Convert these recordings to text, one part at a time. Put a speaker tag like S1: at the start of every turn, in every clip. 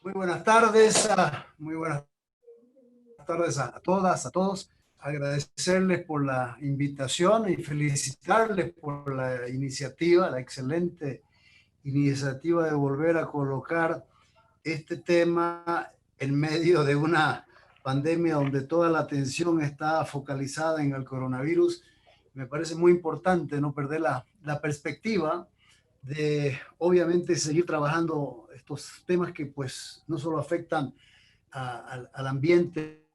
S1: Muy buenas tardes, muy buenas tardes a todas, a todos. Agradecerles por la invitación y felicitarles por la iniciativa, la excelente iniciativa de volver a colocar este tema en medio de una pandemia donde toda la atención está focalizada en el coronavirus. Me parece muy importante no perder la perspectiva de, obviamente, seguir trabajando estos temas que pues no solo afectan al ambiente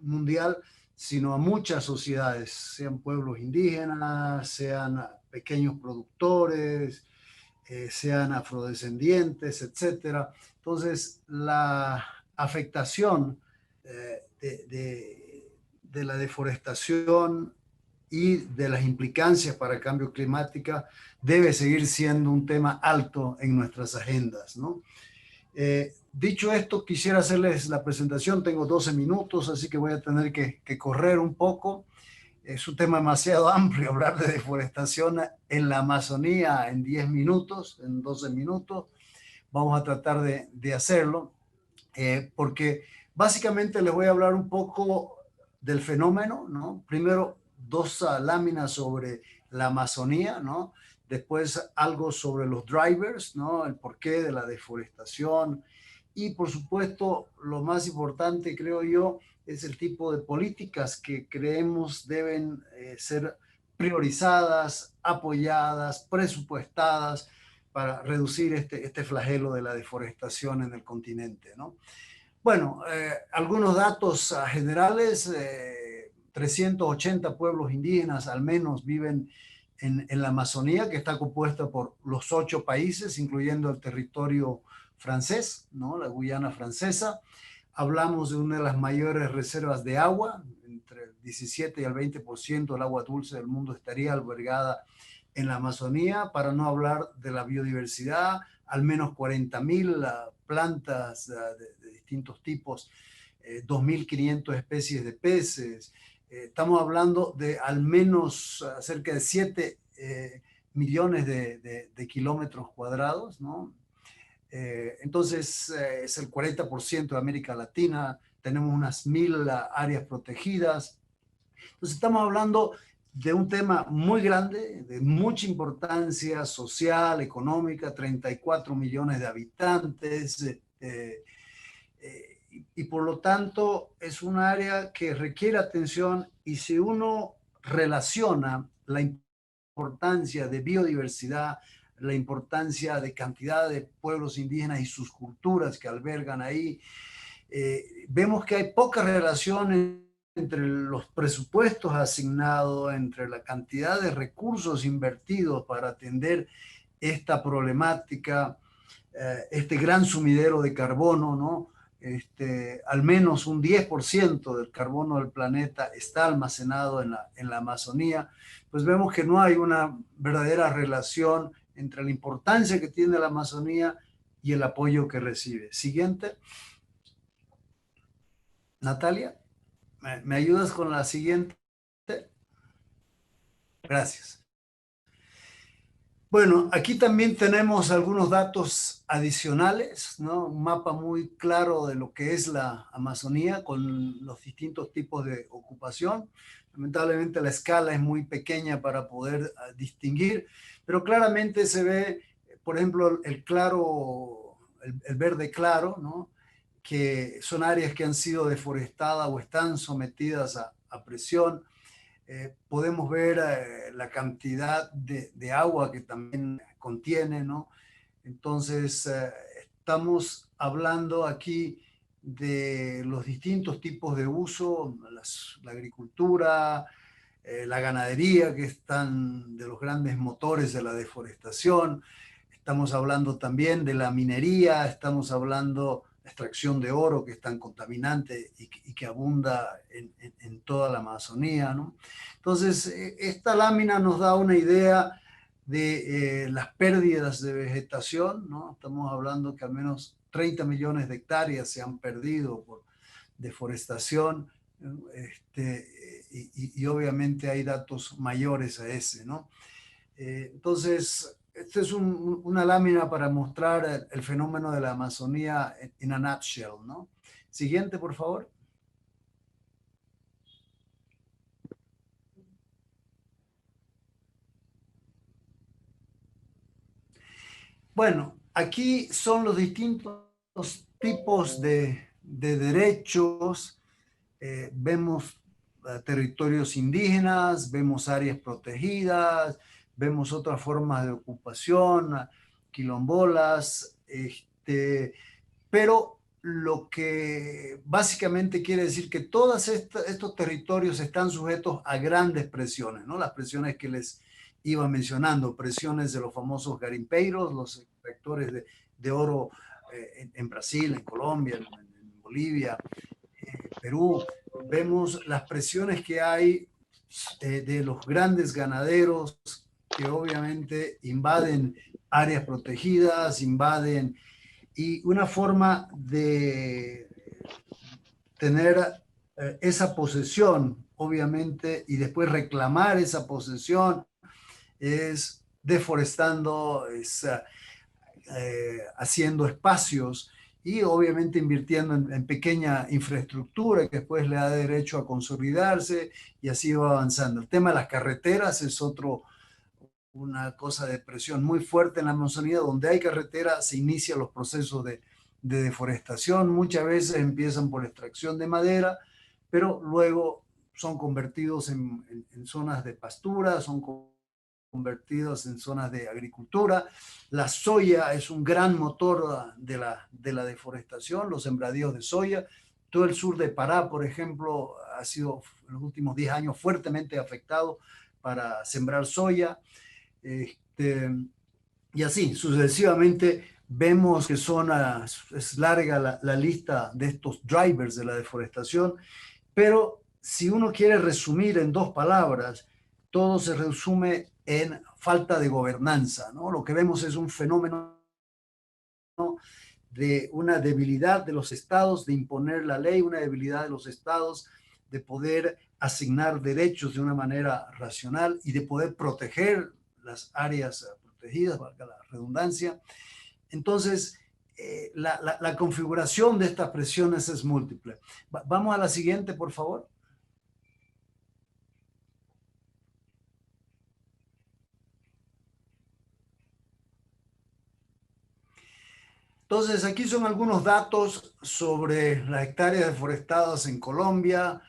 S1: mundial, sino a muchas sociedades, sean pueblos indígenas, sean pequeños productores, sean afrodescendientes, etcétera. Entonces, la afectación de la deforestación y de las implicancias para el cambio climático debe seguir siendo un tema alto en nuestras agendas, ¿no? Dicho esto, quisiera hacerles la presentación. Tengo 12 minutos, así que voy a tener que correr un poco. Es un tema demasiado amplio hablar de deforestación en la Amazonía en 10 minutos, en 12 minutos. Vamos a tratar de hacerlo, porque básicamente les voy a hablar un poco del fenómeno, ¿no? Primero, dos láminas sobre la Amazonía, ¿no? Después, algo sobre los drivers, ¿no? El porqué de la deforestación. Y, por supuesto, lo más importante, creo yo, es el tipo de políticas que creemos deben ser priorizadas, apoyadas, presupuestadas para reducir este flagelo de la deforestación en el continente, ¿no? Bueno, algunos datos generales. 380 pueblos indígenas al menos viven en la Amazonía, que está compuesta por los 8 países, incluyendo el territorio francés, ¿no? La Guyana francesa. Hablamos de una de las mayores reservas de agua, entre el 17 y el 20% del agua dulce del mundo estaría albergada en la Amazonía, para no hablar de la biodiversidad, al menos 40.000 plantas de distintos tipos, 2.500 especies de peces. Estamos hablando de al menos cerca de 7 millones de kilómetros cuadrados, ¿no? Entonces, es el 40% de América Latina. Tenemos unas 1.000 áreas protegidas. Entonces, estamos hablando de un tema muy grande, de mucha importancia social, económica, 34 millones de habitantes, y por lo tanto es un área que requiere atención. Y si uno relaciona la importancia de biodiversidad, la importancia de cantidad de pueblos indígenas y sus culturas que albergan ahí, vemos que hay poca relación entre los presupuestos asignados, entre la cantidad de recursos invertidos para atender esta problemática, este gran sumidero de carbono, ¿no? Al menos un 10% del carbono del planeta está almacenado en la Amazonía. Pues vemos que no hay una verdadera relación entre la importancia que tiene la Amazonía y el apoyo que recibe. Siguiente. Natalia, ¿me ayudas con la siguiente? Gracias. Bueno, aquí también tenemos algunos datos adicionales, ¿no? Un mapa muy claro de lo que es la Amazonía con los distintos tipos de ocupación. Lamentablemente la escala es muy pequeña para poder distinguir, pero claramente se ve, por ejemplo, el claro, el verde claro, ¿no? Que son áreas que han sido deforestadas o están sometidas a presión. Podemos ver la cantidad de agua que también contiene, ¿no? Entonces, estamos hablando aquí de los distintos tipos de uso, la agricultura, la ganadería, que están de los grandes motores de la deforestación. Estamos hablando también de la minería, estamos hablando de extracción de oro, que es tan contaminante y que abunda en toda la Amazonía, ¿no? Entonces, esta lámina nos da una idea de las pérdidas de vegetación, ¿no? Estamos hablando que al menos 30 millones de hectáreas se han perdido por deforestación, y obviamente hay datos mayores a ese, ¿no? Entonces, esta es una lámina para mostrar el fenómeno de la Amazonía en a nutshell, ¿no? Siguiente, por favor. Bueno, aquí son los distintos tipos de derechos. Vemos territorios indígenas, vemos áreas protegidas, vemos otras formas de ocupación, quilombolas, pero lo que básicamente quiere decir que todos estos territorios están sujetos a grandes presiones, ¿no? Las presiones que les iba mencionando, presiones de los famosos garimpeiros, los extractores de oro en Brasil, en Colombia, en Bolivia, Perú. Vemos las presiones que hay de los grandes ganaderos que obviamente invaden áreas protegidas, invaden, y una forma de tener esa posesión, obviamente, y después reclamar esa posesión es deforestando, es haciendo espacios y obviamente invirtiendo en pequeña infraestructura que después le da derecho a consolidarse y así va avanzando. El tema de las carreteras es una cosa de presión muy fuerte en la Amazonía. Donde hay carretera se inician los procesos de deforestación. Muchas veces empiezan por extracción de madera, pero luego son convertidos en zonas de pastura, son convertidos en zonas de agricultura. La soya es un gran motor de la deforestación, los sembradíos de soya. Todo el sur de Pará, por ejemplo, ha sido en los últimos 10 años fuertemente afectado para sembrar soya. Este, y así sucesivamente vemos que es larga la lista de estos drivers de la deforestación, pero si uno quiere resumir en dos palabras, todo se resume en falta de gobernanza, ¿no? Lo que vemos es un fenómeno de una debilidad de los estados de imponer la ley, una debilidad de los estados de poder asignar derechos de una manera racional y de poder proteger las áreas protegidas, valga la redundancia. Entonces, la configuración de estas presiones es múltiple. Vamos a la siguiente, por favor. Entonces, aquí son algunos datos sobre las hectáreas deforestadas en Colombia,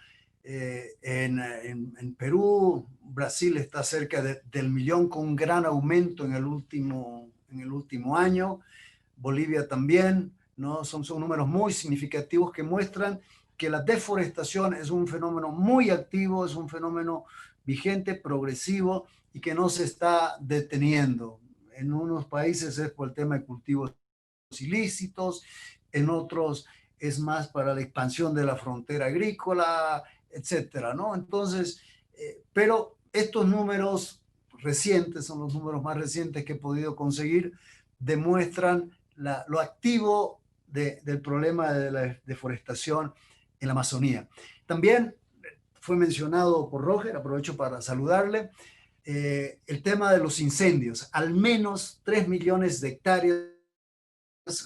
S1: en Perú. Brasil está cerca del millón, con un gran aumento en el último año. Bolivia también, ¿no? Son números muy significativos que muestran que la deforestación es un fenómeno muy activo, es un fenómeno vigente, progresivo y que no se está deteniendo. En unos países es por el tema de cultivos ilícitos, en otros es más para la expansión de la frontera agrícola, etcétera, ¿no? Entonces, pero estos números recientes, son los números más recientes que he podido conseguir, demuestran lo activo del problema de la deforestación en la Amazonía. También fue mencionado por Roger, aprovecho para saludarle, el tema de los incendios. Al menos 3 millones de hectáreas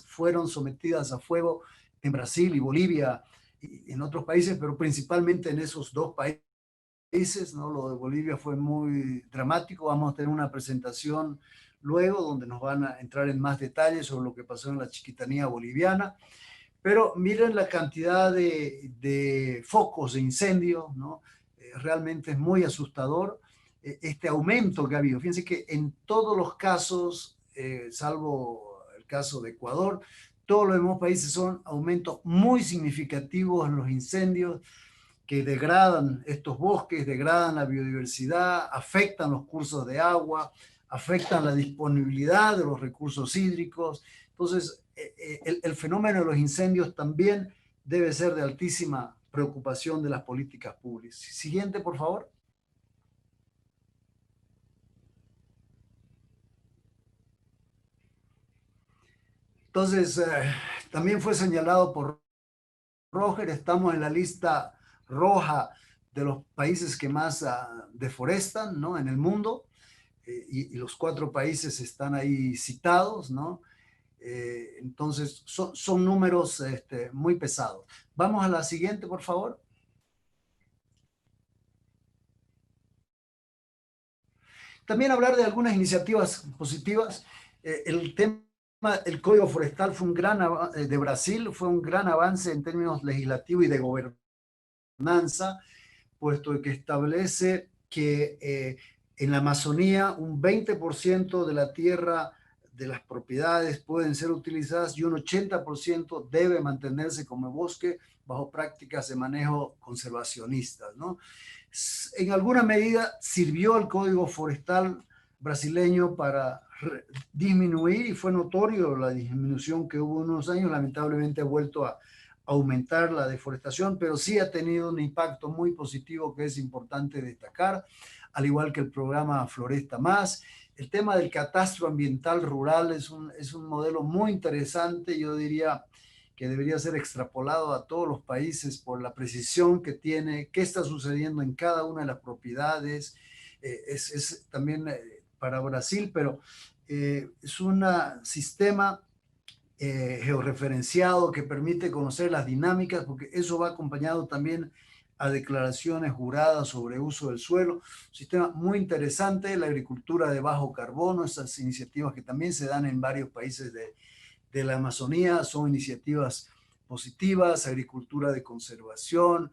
S1: fueron sometidas a fuego en Brasil y Bolivia y en otros países, pero principalmente en esos dos países, ¿no? Lo de Bolivia fue muy dramático. Vamos a tener una presentación luego donde nos van a entrar en más detalles sobre lo que pasó en la Chiquitanía boliviana. Pero miren la cantidad de focos de incendio, ¿no? Realmente es muy asustador este aumento que ha habido. Fíjense que en todos los casos, salvo el caso de Ecuador, todos los demás países son aumentos muy significativos en los incendios que degradan estos bosques, degradan la biodiversidad, afectan los cursos de agua, afectan la disponibilidad de los recursos hídricos. Entonces, el fenómeno de los incendios también debe ser de altísima preocupación de las políticas públicas. Siguiente, por favor. Entonces, también fue señalado por Roger, estamos en la lista roja de los países que más deforestan, ¿no? En el mundo. y los 4 países están ahí citados, ¿no? Entonces, son números muy pesados. Vamos a la siguiente, por favor. También hablar de algunas iniciativas positivas. El tema, el Código Forestal fue un de Brasil fue un gran avance en términos legislativos y de gobernanza, puesto que establece que en la Amazonía un 20% de la tierra de las propiedades pueden ser utilizadas y un 80% debe mantenerse como bosque bajo prácticas de manejo conservacionistas, ¿no? En alguna medida sirvió el Código Forestal brasileño para disminuir, y fue notorio la disminución que hubo en unos años. Lamentablemente ha vuelto a aumentar la deforestación, pero sí ha tenido un impacto muy positivo que es importante destacar, al igual que el programa Floresta Más. El tema del catastro ambiental rural es un modelo muy interesante, yo diría que debería ser extrapolado a todos los países por la precisión que tiene, qué está sucediendo en cada una de las propiedades. Es también para Brasil, pero es un sistema georreferenciado que permite conocer las dinámicas, porque eso va acompañado también a declaraciones juradas sobre uso del suelo. Un sistema muy interesante, la agricultura de bajo carbono, esas iniciativas que también se dan en varios países de la Amazonía, son iniciativas positivas, agricultura de conservación,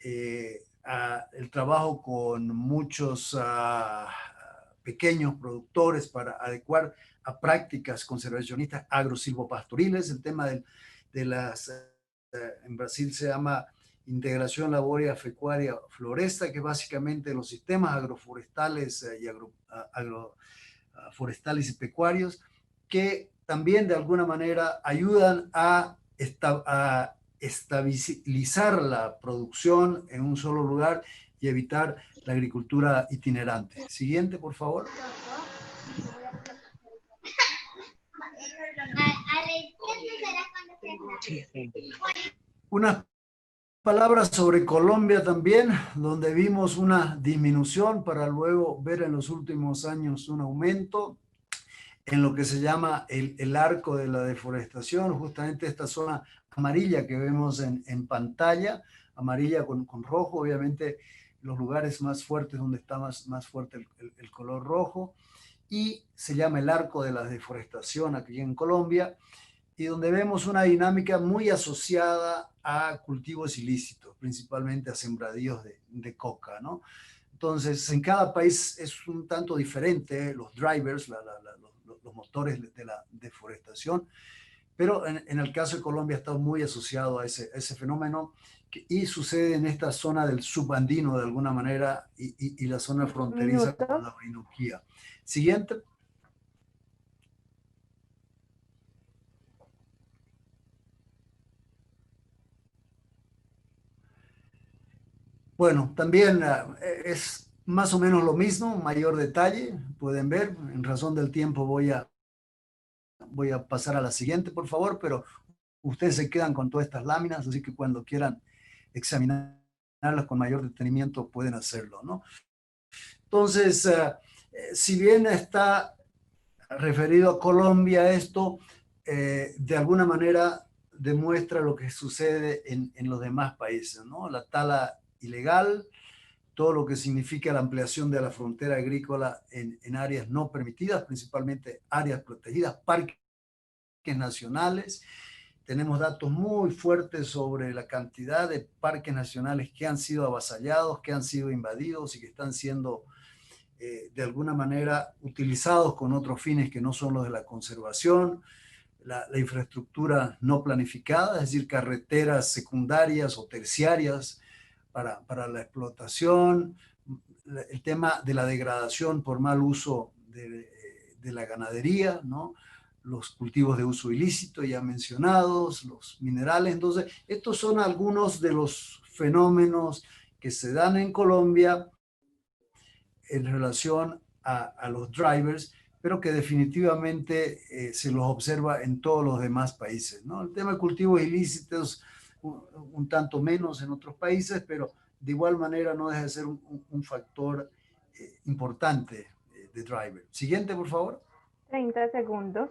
S1: el trabajo con muchos pequeños productores para adecuar a prácticas conservacionistas agrosilvopastoriles, el tema de las, en Brasil se llama integración laboral fecuaria floresta, que básicamente los sistemas agroforestales y agroforestales y pecuarios, que también de alguna manera ayudan a estabilizar la producción en un solo lugar y evitar la agricultura itinerante. Siguiente, por favor. Unas palabras sobre Colombia también, donde vimos una disminución para luego ver en los últimos años un aumento en lo que se llama el arco de la deforestación, justamente esta zona amarilla que vemos en pantalla, amarilla con rojo, obviamente los lugares más fuertes donde está más fuerte el color rojo, y se llama el arco de la deforestación aquí en Colombia, y donde vemos una dinámica muy asociada a cultivos ilícitos, principalmente a sembradíos de coca, ¿no? Entonces, en cada país es un tanto diferente, los drivers, los motores de la deforestación, pero en el caso de Colombia está muy asociado a ese fenómeno y sucede en esta zona del subandino de alguna manera y la zona fronteriza con la Orinoquía. Siguiente. Bueno, también es más o menos lo mismo, mayor detalle, pueden ver, en razón del tiempo voy a pasar a la siguiente, por favor, pero ustedes se quedan con todas estas láminas, así que cuando quieran examinarlas con mayor detenimiento pueden hacerlo, ¿no? Entonces, si bien está referido a Colombia, esto de alguna manera demuestra lo que sucede en los demás países, ¿no? La tala ilegal, todo lo que significa la ampliación de la frontera agrícola en áreas no permitidas, principalmente áreas protegidas, parques nacionales. Tenemos datos muy fuertes sobre la cantidad de parques nacionales que han sido avasallados, que han sido invadidos y que están siendo de alguna manera utilizados con otros fines que no son los de la conservación. La infraestructura no planificada, es decir, carreteras secundarias o terciarias para la explotación, el tema de la degradación por mal uso de la ganadería, ¿no? Los cultivos de uso ilícito ya mencionados, los minerales. Entonces, estos son algunos de los fenómenos que se dan en Colombia en relación a los drivers, pero que definitivamente se los observa en todos los demás países, ¿no? El tema de cultivos ilícitos un tanto menos en otros países, pero de igual manera no deja de ser un factor importante. de driver. Siguiente, por favor.
S2: 30 segundos.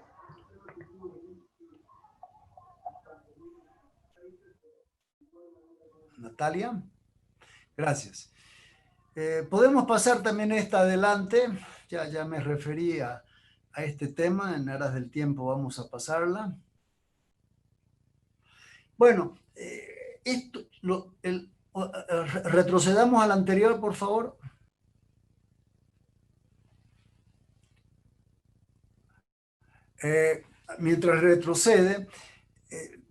S1: Natalia. Gracias. Podemos pasar también esta adelante. Ya me refería a este tema. En aras del tiempo vamos a pasarla. Bueno, retrocedamos al anterior, por favor. Mientras retrocede,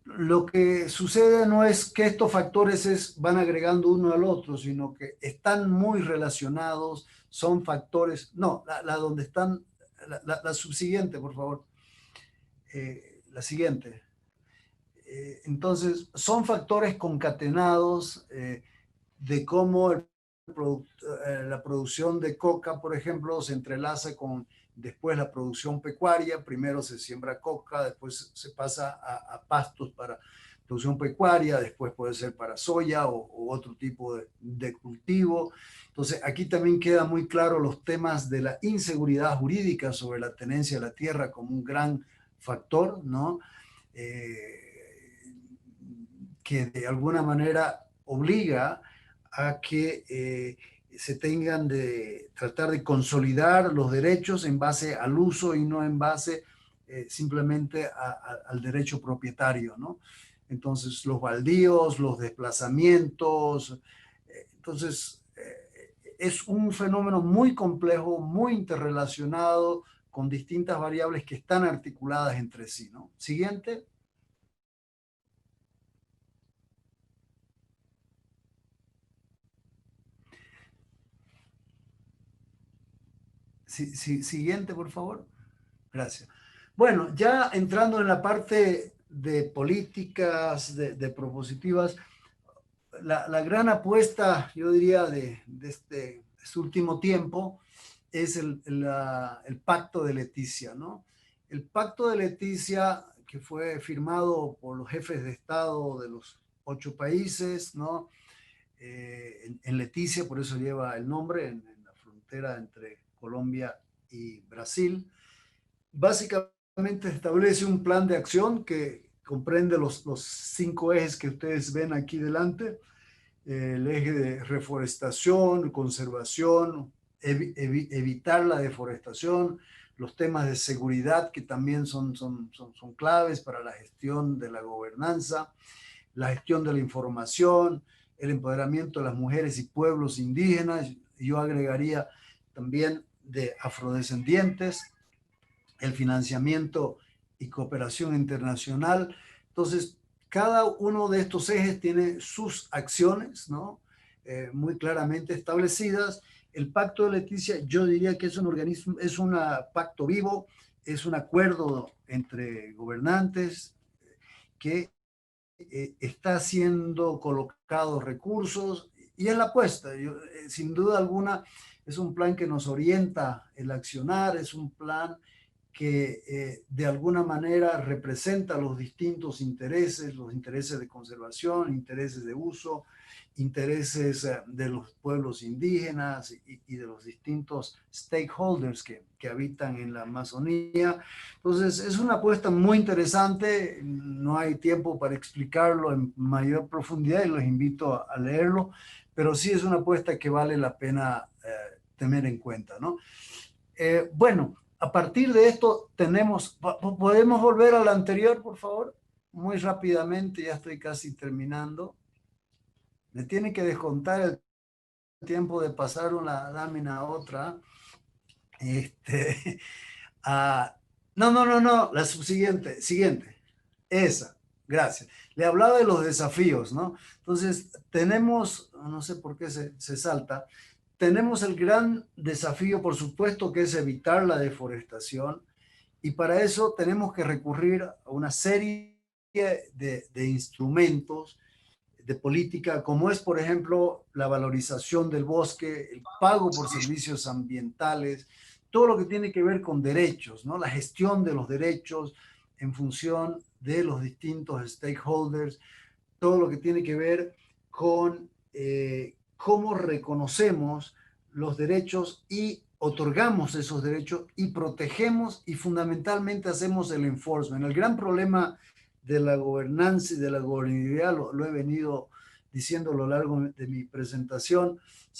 S1: lo que sucede no es que estos factores van agregando uno al otro, sino que están muy relacionados, son factores, no, donde están, la subsiguiente, por favor, la siguiente. Entonces, son factores concatenados de cómo la producción de coca, por ejemplo, se entrelaza con después la producción pecuaria. Primero se siembra coca, después se pasa a pastos para producción pecuaria, después puede ser para soya o otro tipo de cultivo. Entonces, aquí también queda muy claro los temas de la inseguridad jurídica sobre la tenencia de la tierra como un gran factor, ¿no? Que de alguna manera obliga a que se tengan de tratar de consolidar los derechos en base al uso y no en base simplemente al derecho propietario, ¿no? Entonces, los baldíos, los desplazamientos, entonces es un fenómeno muy complejo, muy interrelacionado, con distintas variables que están articuladas entre sí, ¿no? Siguiente. Siguiente, por favor. Gracias. Bueno, ya entrando en la parte de políticas, de propositivas, la gran apuesta, yo diría, de este último tiempo es el Pacto de Leticia, ¿no? El Pacto de Leticia, que fue firmado por los jefes de Estado de los 8 países, ¿no? En Leticia, por eso lleva el nombre, en la frontera entre Colombia y Brasil. Básicamente establece un plan de acción que comprende los 5 ejes que ustedes ven aquí delante. El eje de reforestación, conservación, evitar la deforestación, los temas de seguridad que también son claves para la gestión de la gobernanza, la gestión de la información, el empoderamiento de las mujeres y pueblos indígenas. Yo agregaría también de afrodescendientes, el financiamiento y cooperación internacional. Entonces, cada uno de estos ejes tiene sus acciones, ¿no? Muy claramente establecidas. El Pacto de Leticia, yo diría que es un organismo, es un pacto vivo, es un acuerdo entre gobernantes que está siendo colocados recursos y es la apuesta. Sin duda alguna, es un plan que nos orienta el accionar, es un plan que de alguna manera representa los distintos intereses, los intereses de conservación, intereses de uso, intereses de los pueblos indígenas y de los distintos stakeholders que habitan en la Amazonía. Entonces, es una apuesta muy interesante, no hay tiempo para explicarlo en mayor profundidad y los invito a leerlo, pero sí es una apuesta que vale la pena tener en cuenta, ¿no? Bueno, a partir de esto ¿podemos volver a la anterior, por favor? Muy rápidamente, ya estoy casi terminando. Me tiene que descontar el tiempo de pasar una lámina a otra. Este, ah, no, la subsiguiente, siguiente, esa, gracias. Le hablaba de los desafíos, ¿no? Entonces, tenemos, no sé por qué se salta, tenemos el gran desafío, por supuesto, que es evitar la deforestación, y para eso tenemos que recurrir a una serie de instrumentos de política, como es, por ejemplo, la valorización del bosque, el pago por servicios ambientales, todo lo que tiene que ver con derechos, ¿no? La gestión de los derechos en función de los distintos stakeholders, todo lo que tiene que ver con cómo reconocemos los derechos y otorgamos esos derechos y protegemos y fundamentalmente hacemos el enforcement. El gran problema de la gobernanza y de la gobernabilidad, lo he venido diciendo a lo largo de mi presentación,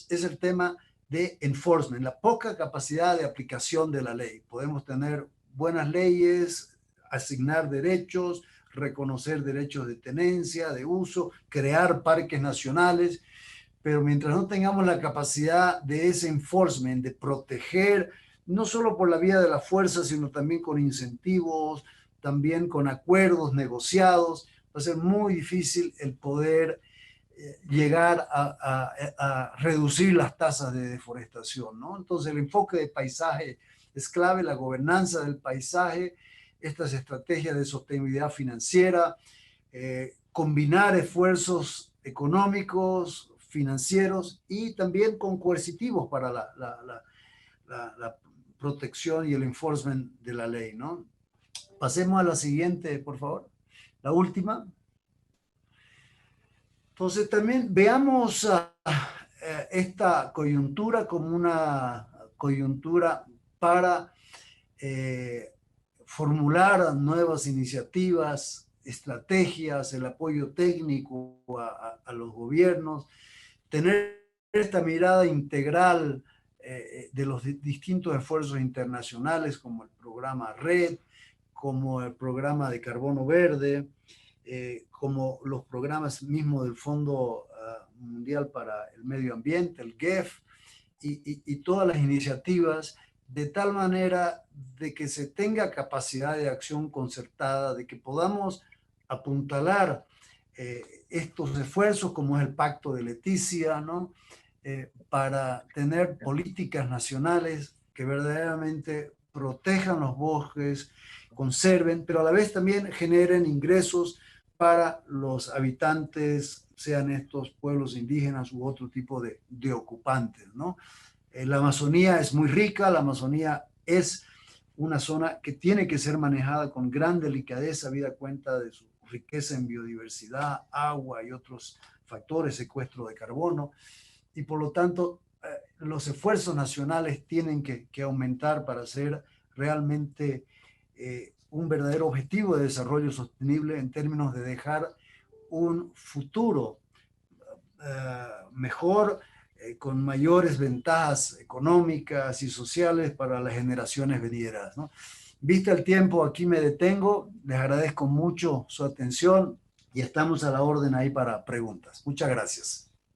S1: es el tema de enforcement, la poca capacidad de aplicación de la ley. Podemos tener buenas leyes, asignar derechos, reconocer derechos de tenencia, de uso, crear parques nacionales, pero mientras no tengamos la capacidad de ese enforcement, de proteger, no solo por la vía de la fuerza, sino también con incentivos, también con acuerdos negociados, va a ser muy difícil el poder llegar a reducir las tasas de deforestación, ¿no? Entonces el enfoque de paisaje es clave, la gobernanza del paisaje, estas estrategias de sostenibilidad financiera, combinar esfuerzos económicos, financieros y también con coercitivos para la protección y el enforcement de la ley, ¿no? Pasemos a la siguiente, por favor. La última. Entonces también veamos esta coyuntura como una coyuntura para formular nuevas iniciativas, estrategias, el apoyo técnico a los gobiernos, tener esta mirada integral de los distintos esfuerzos internacionales como el programa RED, como el programa de carbono verde, como los programas mismos del Fondo Mundial para el Medio Ambiente, el GEF, y todas las iniciativas, de tal manera de que se tenga capacidad de acción concertada, de que podamos apuntalar estos esfuerzos, como es el Pacto de Leticia, ¿no? Para tener políticas nacionales que verdaderamente protejan los bosques, conserven, pero a la vez también generen ingresos para los habitantes, sean estos pueblos indígenas u otro tipo de ocupantes, ¿no? La Amazonía es muy rica, la Amazonía es una zona que tiene que ser manejada con gran delicadeza, habida cuenta de su riqueza en biodiversidad, agua y otros factores, secuestro de carbono, y por lo tanto los esfuerzos nacionales tienen que aumentar para ser realmente un verdadero objetivo de desarrollo sostenible en términos de dejar un futuro mejor, con mayores ventajas económicas y sociales para las generaciones venideras, ¿no? Vista el tiempo, aquí me detengo. Les agradezco mucho su atención y estamos a la orden ahí para preguntas. Muchas gracias.